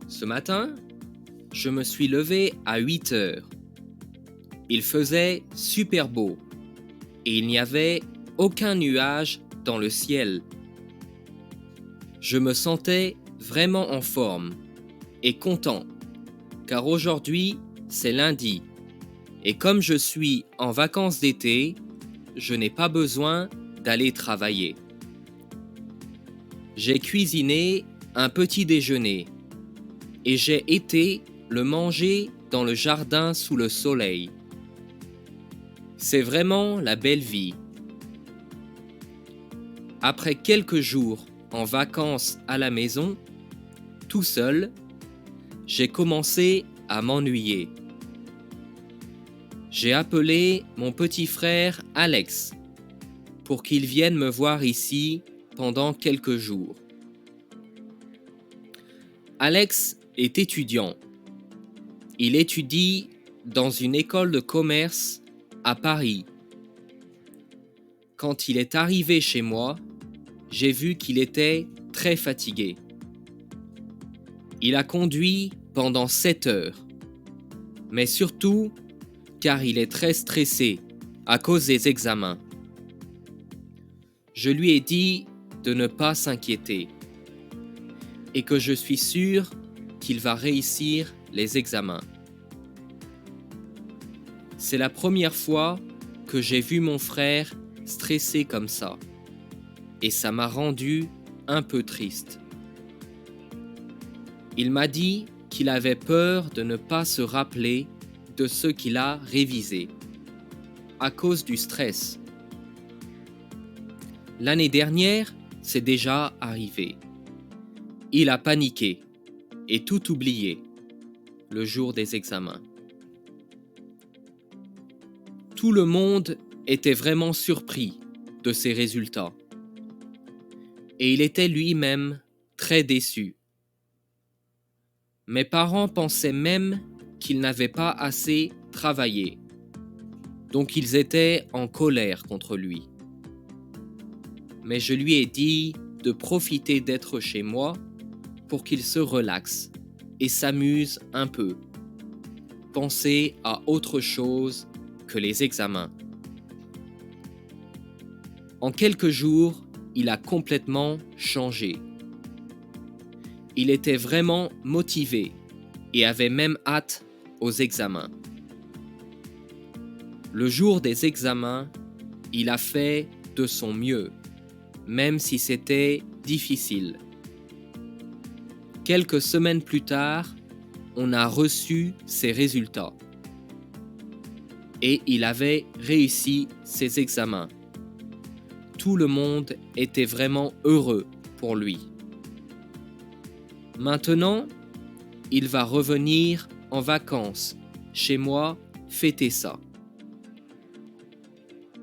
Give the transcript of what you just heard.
Ce matin, je me suis levé à 8 heures. Il faisait super beau et il n'y avait aucun nuage dans le ciel. Je me sentais vraiment en forme et content, car aujourd'hui c'est lundi et comme je suis en vacances d'été, je n'ai pas besoin d'aller travailler. J'ai cuisiné un petit déjeuner et j'ai été le manger dans le jardin sous le soleil. C'est vraiment la belle vie. Après quelques jours en vacances à la maison, tout seul, j'ai commencé à m'ennuyer. J'ai appelé mon petit frère Alex pour qu'il vienne me voir ici pendant quelques jours. Alex est étudiant. Il étudie dans une école de commerce à Paris. Quand il est arrivé chez moi, j'ai vu qu'il était très fatigué. Il a conduit pendant 7 heures, mais surtout car il est très stressé à cause des examens. Je lui ai dit de ne pas s'inquiéter et que je suis sûr qu'il va réussir les examens. C'est la première fois que j'ai vu mon frère stressé comme ça et ça m'a rendu un peu triste. Il m'a dit qu'il avait peur de ne pas se rappeler de ce qu'il a révisé à cause du stress. L'année dernière, c'est déjà arrivé. Il a paniqué et tout oublié le jour des examens. Tout le monde était vraiment surpris de ses résultats et il était lui-même très déçu. Mes parents pensaient même qu'il n'avait pas assez travaillé, donc ils étaient en colère contre lui. Mais je lui ai dit de profiter d'être chez moi pour qu'il se relaxe et s'amuse un peu. Penser à autre chose que les examens. En quelques jours, il a complètement changé. Il était vraiment motivé et avait même hâte aux examens. Le jour des examens, il a fait de son mieux, même si c'était difficile. Quelques semaines plus tard, on a reçu ses résultats. Et il avait réussi ses examens. Tout le monde était vraiment heureux pour lui. Maintenant, il va revenir en vacances chez moi fêter ça.